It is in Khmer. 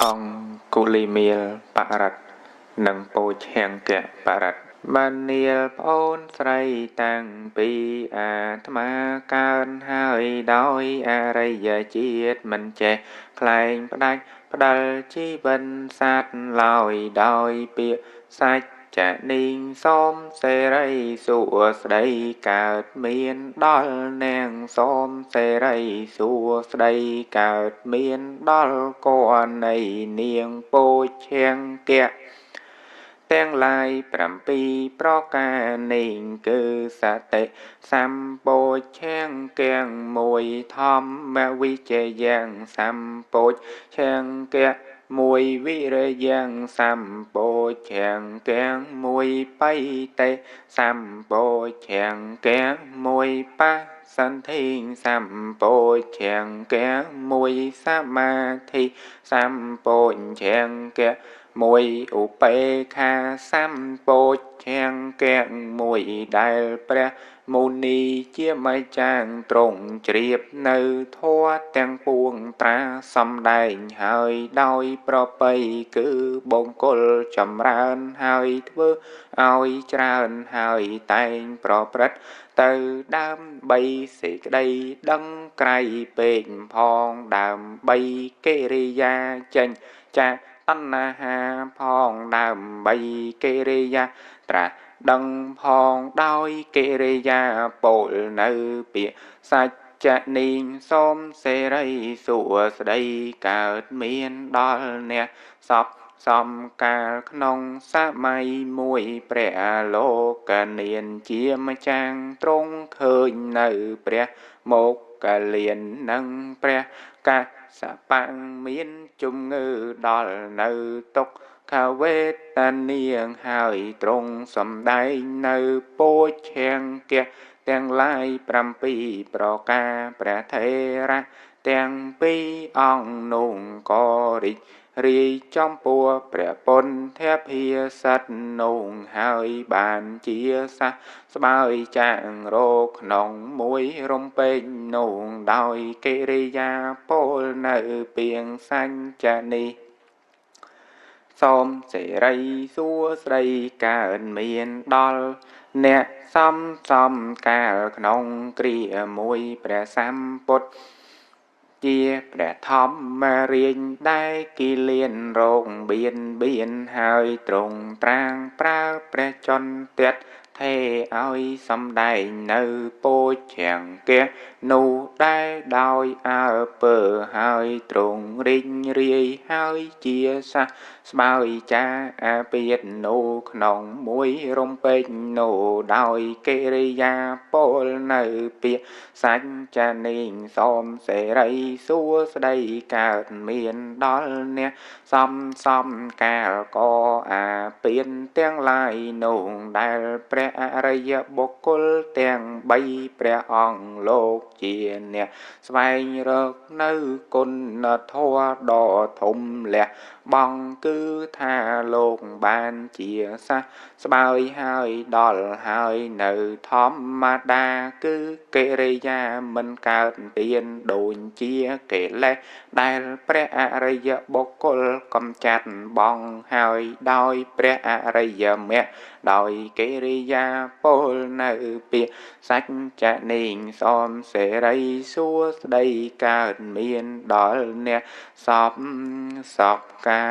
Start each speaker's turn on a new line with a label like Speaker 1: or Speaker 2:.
Speaker 1: អង្គុលីមៀលបរិត្តនិងពោឆាំងកៈបរិត្តបាននាលប្អូនស្រីតាំងពីអាត្មាកើនហើយដោយអរិយជាតិមិនចេះខ្លែងផ្ដាច់ផ្ដាល់ជីវិនសត្វឡើយដោយពាក្យសច្ចនាងសូមសេរីសុស្ដីកើតមានដល់នាងសូមសេរីសុស្ដីកើតមានដល់គណនៃនាងពោឆាំងកៈទាំងឡាយ7ប្រការនេះគឺសតិសម្ពោឆាំងទាំងមួយធម្មវិជ្ជយ៉ាងសម្ពោឆាំងកៈមួយវិរិយ៉ាងសម្ពោឆាំងទាំងមួយបៃតេសម្ពោឆាំងទាំងមួយបសន្ធិសម្ពោឆាំងទាំងមួយសមាធិសម្ពោឆាំងទាំងមួយឧបេក្ខាសម្ពោឆាំងទាំងមួយដែលព្រះមុនីជាម្ចាស់ទ្រង់ជ្រាបនៅធម៌ទាំងពួងត្រាសម្ដែងហើយដោយប្រពៃគឺបង្គោលចម្រើនហើយធ្វើឲ្យច្រើនហើយតែងប្រព្រឹត្តទៅដើម្បីសេចក្តីដឹងក្រៃពេកផងដើម្បីកិរិយាចេញចាកតណ្ហាផងដើម្បីកិរិយាត្រាស់ដឹងផងដោយកិរិយាពោលនៅពាក្យសច្ចនាងសូមសេរីសុស្ដីកើតមានដល់អ្នកសពសំកាលក្នុងសម័យមួយព្រះលោកនានជាម្ចាស់ទ្រង់ឃើញនៅព្រះមកកលៀននិងព្រះកសបៈមានជំងឺដល់នៅទុក្ខវេទនាហើយទ្រង់សម្ដែងនៅពោឆាំងកៈទាំងឡាយ7ប្រការព្រះថេរៈទាំងពីរអង្គនោះក៏រីករាយចំពោះព្រះពុទ្ធភាសិទ្ធនោះហើយបានជាសះស្បើយចាងរកក្នុងមួយរំពេចនោះដោយកិរិយាពោលនៅពាងសញ្ចនេះសូមសេរីសួស្ដីកើតមានដល់អ្នកសំកាលក្នុងគ្រាមួយព្រះសម្ពុទ្ធជាព្រះធម្មរាជដែលគិលានរោគបៀនហើយទ្រង់ត្រាងប្រើព្រះចន្ទៈទេឲ្យសម្ដែងនៅពោឆាំងកៈនោះដែលដោយអើពើហើយទ្រង់រីករាយហើយជាសះស្បើយចាអាពាធនោះក្នុងមួយរំពេចនោះដោយកិរិយាពោលនៅពាក្យសញ្ចនាងសូមសេរីសួស្ដីកើតមានដល់អ្នកសំកាលក៏អាពាធទាំងឡាយនោះដែលព្រះអរិយបុគ្គលទាំង3ព្រះអង្គលោកជាអ្នកស្វែងរកនៅគុណធម៌ដ៏ធំលះបង់គឺថាលោកបានជាសះស្បើយហើយដល់ហើយនៅធម្មតាគឺកិរិយាមិនកើតទៀនដូចជាកិលេសដែលព្រះអរិយបុគ្គលកំចាត់បងហើយដោយព្រះអរិយមគ្គដោយកិរិយាពោលនៅពាក្យសច្ចនាងសូមសេរីសួស្ដីកើតមានដល់អ្នកសពកា